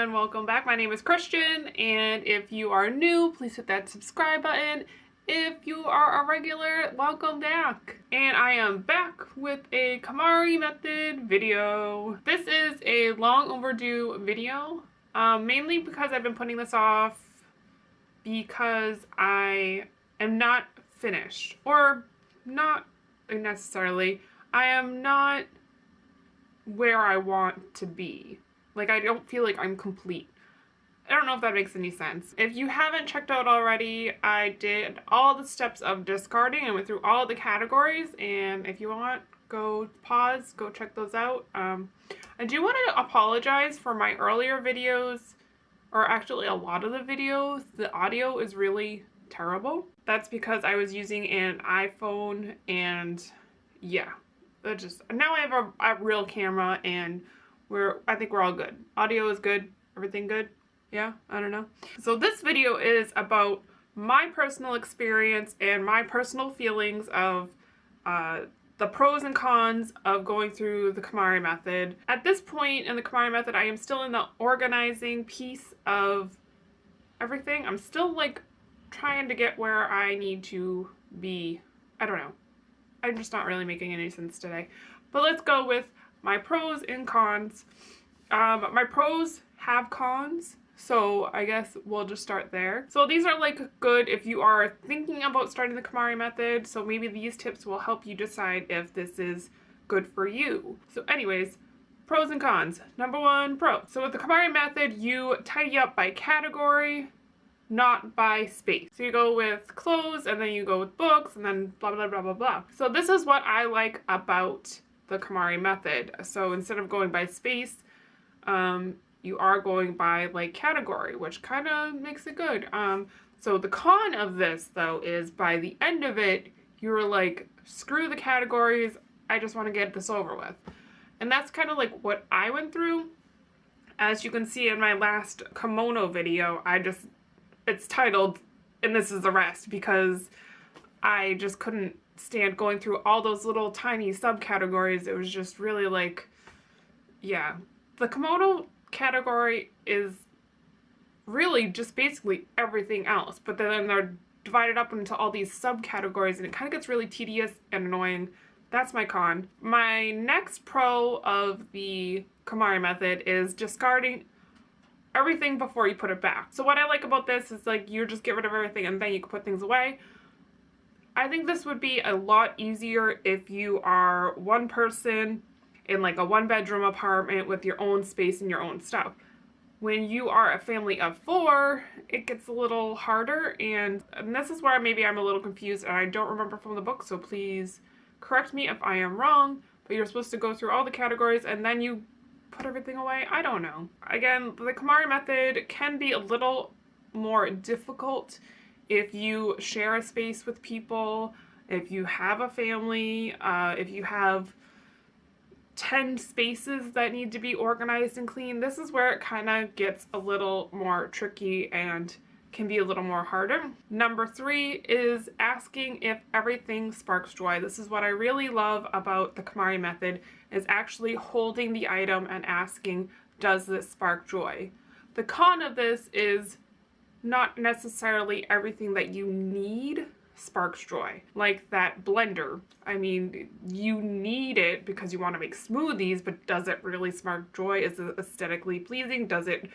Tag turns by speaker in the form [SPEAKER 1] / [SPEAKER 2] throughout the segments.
[SPEAKER 1] everyone, welcome back. My name is Christian, and if you are new, please hit that subscribe button. If you are a regular, welcome back. And I am back with a Konmari Method video. This is a long overdue video, mainly because I've been putting this off because I am not finished, or not necessarily. I am not where I want to be. Like, I don't feel like I'm complete. I don't know if that makes any sense. If you haven't checked out already, I did all the steps of discarding and went through all the categories, and if you want, go pause, go check those out. I do want to apologize for my earlier videos, or actually a lot of the videos. The audio is really terrible. That's because I was using an iPhone, and yeah, now I have a real camera, and I think we're all good. Audio is good, everything good. Yeah, I don't know. So this video is about my personal experience and my personal feelings of the pros and cons of going through the Konmari Method. At this point in the Konmari Method, I am still in the organizing piece of everything. I'm still like trying to get where I need to be. I don't know. I'm just not really making any sense today. But let's go with my pros and cons. My pros have cons, so I guess we'll just start there. So these are like good if you are thinking about starting the Konmari Method, so maybe these tips will help you decide if this is good for you. So anyways, pros and cons. Number one, pro. So with the Konmari Method, you tidy up by category, not by space. So you go with clothes, and then you go with books, and then blah, blah, blah, blah, blah. So this is what I like about the Konmari Method. So instead of going by space, you are going by like category, which kind of makes it good. So the con of this though is by the end of it, you're like, screw the categories, I just want to get this over with. And that's kind of like what I went through. As you can see in my last kimono video, it's titled, and this is the rest, because I just couldn't stand going through all those little tiny subcategories. It was just really like, yeah. The kimono category is really just basically everything else, but then they're divided up into all these subcategories, and it kind of gets really tedious and annoying. That's my con. My next pro of the Konmari Method is discarding everything before you put it back. So what I like about this is like you just get rid of everything and then you can put things away. I think this would be a lot easier if you are one person in like a one-bedroom apartment with your own space and your own stuff. When you are a family of 4, it gets a little harder, and this is where maybe I'm a little confused and I don't remember from the book, so please correct me if I am wrong, but you're supposed to go through all the categories and then you put everything away? I don't know. Again, the Konmari Method can be a little more difficult if you share a space with people, if you have a family, if you have 10 spaces that need to be organized and clean. This is where it kind of gets a little more tricky and can be a little more harder. Number 3 is asking if everything sparks joy. This is what I really love about the Konmari Method, is actually holding the item and asking, does this spark joy? The con of this is not necessarily everything that you need sparks joy. Like that blender. I mean, you need it because you want to make smoothies, but does it really spark joy? Is it aesthetically pleasing? Does it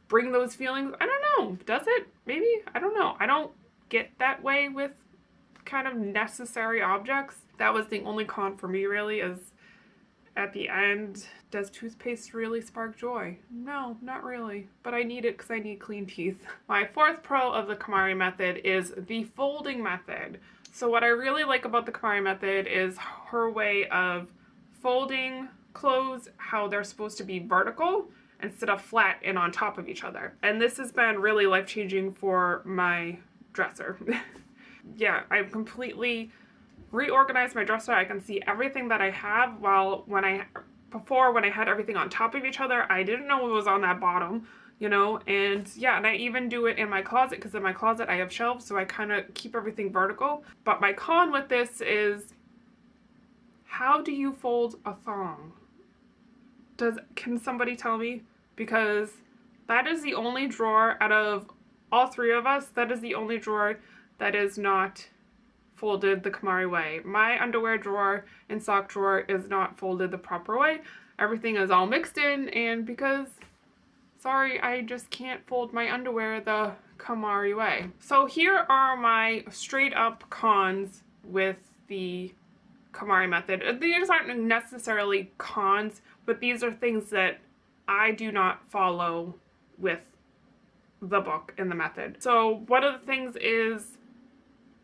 [SPEAKER 1] bring those feelings? I don't know. Does it? Maybe? I don't know. I don't get that way with kind of necessary objects. That was the only con for me, really, is at the end, does toothpaste really spark joy? No, not really, but I need it because I need clean teeth. My 4th pro of the Konmari Method is the folding method. So what I really like about the Konmari Method is her way of folding clothes, how they're supposed to be vertical instead of flat and on top of each other. And this has been really life-changing for my dresser. Yeah, I've completely reorganize my dresser. I can see everything that I have, while before when I had everything on top of each other, I didn't know what was on that bottom, you know. And yeah, and I even do it in my closet, because in my closet I have shelves, so I kind of keep everything vertical. But my con with this is, how do you fold a thong? Can somebody tell me? Because That is the only drawer out of all three of us, that is the only drawer that is not folded the Konmari way. My underwear drawer and sock drawer is not folded the proper way. Everything is all mixed in, and because, sorry, I just can't fold my underwear the Konmari way. So here are my straight up cons with the Konmari method. These aren't necessarily cons, but these are things that I do not follow with the book and the method. So one of the things is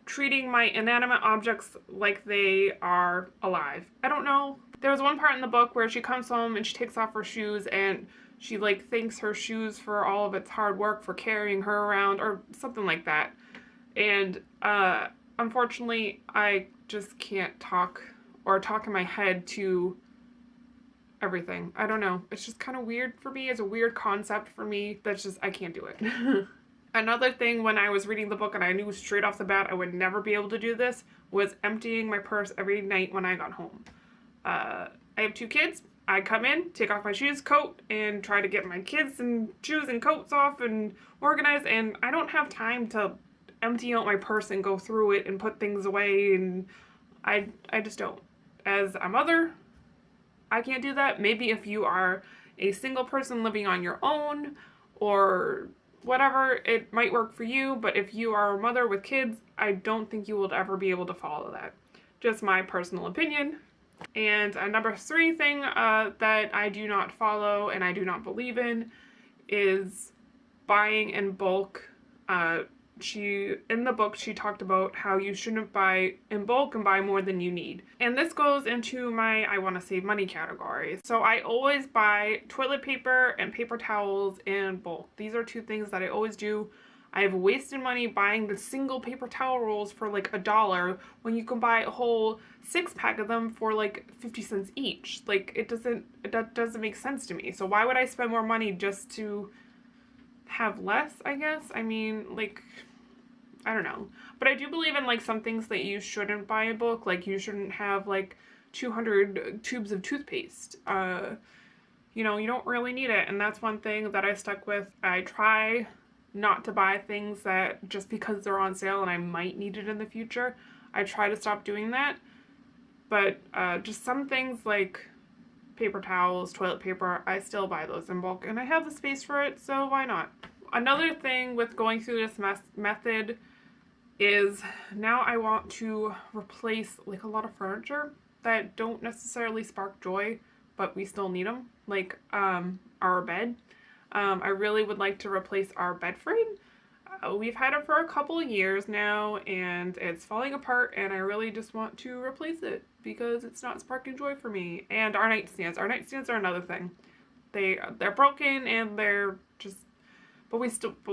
[SPEAKER 1] treating my inanimate objects like they are alive. I don't know. There's one part in the book where she comes home and she takes off her shoes and she like thanks her shoes for all of its hard work for carrying her around or something like that. And unfortunately, I just can't talk in my head to everything. I don't know. It's just kind of weird for me. It's a weird concept for me. That's just, I can't do it. Another thing when I was reading the book and I knew straight off the bat I would never be able to do this was emptying my purse every night when I got home. I have 2 kids. I come in, take off my shoes, coat, and try to get my kids and shoes and coats off and organize, and I don't have time to empty out my purse and go through it and put things away, and I just don't. As a mother, I can't do that. Maybe if you are a single person living on your own or whatever, it might work for you, but if you are a mother with kids, I don't think you will ever be able to follow that. Just my personal opinion. And number 3 thing that I do not follow and I do not believe in is buying in bulk. In the book, she talked about how you shouldn't buy in bulk and buy more than you need. And this goes into my I want to save money category. So I always buy toilet paper and paper towels in bulk. These are 2 things that I always do. I have wasted money buying the single paper towel rolls for like $1 when you can buy a whole 6-pack of them for like 50 cents each. Like that doesn't make sense to me. So why would I spend more money just to have less, I guess? I mean, like, I don't know. But I do believe in like some things that you shouldn't buy in bulk. Like you shouldn't have like 200 tubes of toothpaste. You know, you don't really need it. And that's one thing that I stuck with. I try not to buy things that just because they're on sale and I might need it in the future. I try to stop doing that. But just some things like paper towels, toilet paper, I still buy those in bulk. And I have the space for it, so why not? Another thing with going through this method is now I want to replace like a lot of furniture that don't necessarily spark joy, but we still need them, like our bed. I really would like to replace our bed frame. We've had it for a couple of years now and it's falling apart, and I really just want to replace it because it's not sparking joy for me. And our nightstands. Our nightstands are another thing. They're broken and they're just, but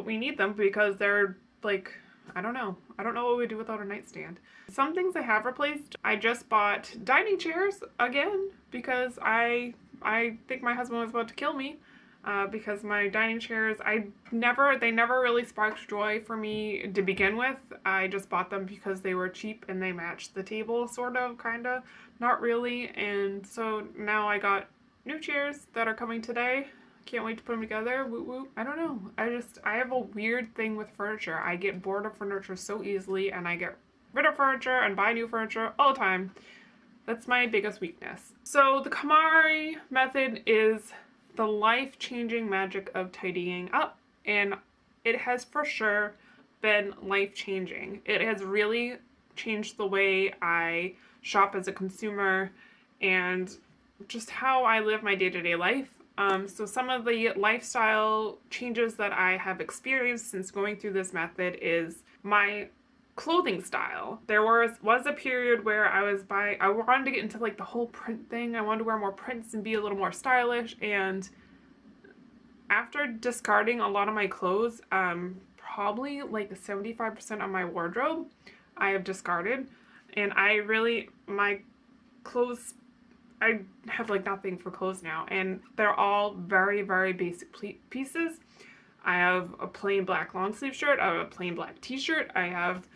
[SPEAKER 1] we need them because they're like, I don't know what we'd do without a nightstand. Some things I have replaced. I just bought dining chairs again because I think my husband was about to kill me. Because my dining chairs, they never really sparked joy for me to begin with. I just bought them because they were cheap and they matched the table, sort of, kind of, not really. And so now I got new chairs that are coming today. Can't wait to put them together. Woot woot. I don't know. I have a weird thing with furniture. I get bored of furniture so easily, and I get rid of furniture and buy new furniture all the time. That's my biggest weakness. So the Konmari method is the life-changing magic of tidying up, and it has for sure been life-changing. It has really changed the way I shop as a consumer and just how I live my day-to-day life. So some of the lifestyle changes that I have experienced since going through this method is my clothing style. There was a period where I wanted to get into like the whole print thing. I wanted to wear more prints and be a little more stylish, and after discarding a lot of my clothes, probably like 75% of my wardrobe I have discarded, and my clothes, I have like nothing for clothes now, and they're all very, very basic pieces. I have a plain black long sleeve shirt, I have a plain black t-shirt, I have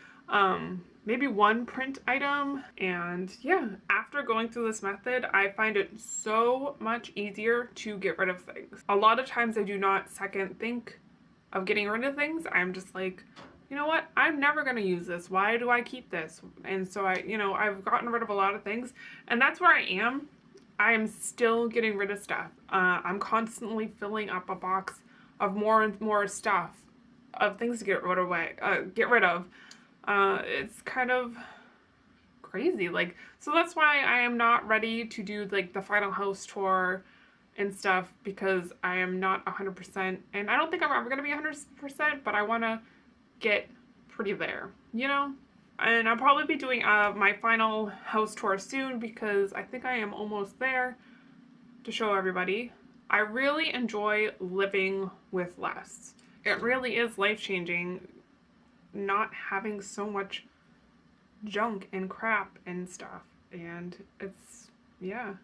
[SPEAKER 1] maybe one print item. And yeah, after going through this method, I find it so much easier to get rid of things. A lot of times I do not second think of getting rid of things. I'm just like, you know what? I'm never going to use this. Why do I keep this? And so I've gotten rid of a lot of things, and that's where I am. I am still getting rid of stuff. I'm constantly filling up a box of more and more stuff, of things to get rid of. It's kind of crazy. Like, so that's why I am not ready to do like the final house tour and stuff, because I am not 100%, and I don't think I'm ever going to be 100%, but I want to get pretty there, you know? And I'll probably be doing my final house tour soon, because I think I am almost there to show everybody. I really enjoy living with less. It really is life-changing not having so much junk and crap and stuff. And it's, yeah.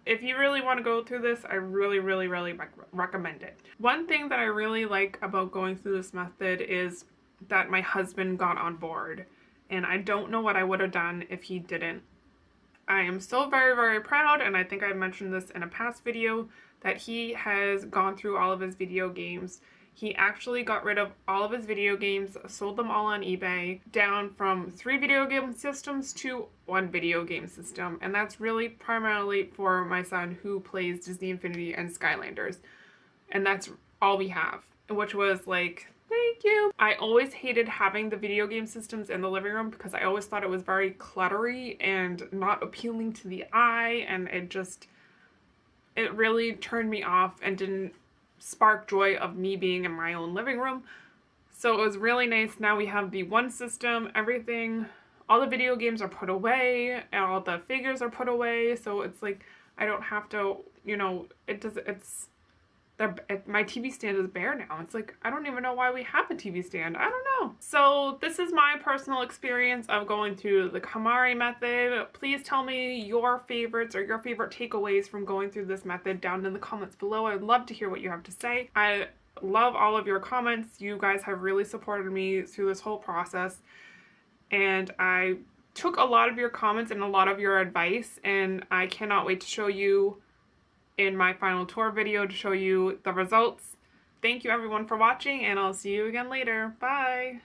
[SPEAKER 1] If you really want to go through this, I really, really, really recommend it. One thing that I really like about going through this method is that my husband got on board. And I don't know what I would have done if he didn't. I am so very, very proud, and I think I mentioned this in a past video, that he has gone through all of his video games. He actually got rid of all of his video games, sold them all on eBay, down from 3 video game systems to 1 video game system. And that's really primarily for my son, who plays Disney Infinity and Skylanders. And that's all we have, which was like, thank you. I always hated having the video game systems in the living room, because I always thought it was very cluttery and not appealing to the eye, and it really turned me off and didn't spark joy of me being in my own living room. So it was really nice. Now we have the one system, everything, all the video games are put away, and all the figures are put away, so it's like I don't have to, you know, my TV stand is bare now. It's like, I don't even know why we have a TV stand. I don't know. So this is my personal experience of going through the Konmari method. Please tell me your favorites or your favorite takeaways from going through this method down in the comments below. I'd love to hear what you have to say. I love all of your comments. You guys have really supported me through this whole process. And I took a lot of your comments and a lot of your advice, and I cannot wait to show you in my final tour video to show you the results. Thank you everyone for watching, and I'll see you again later. Bye!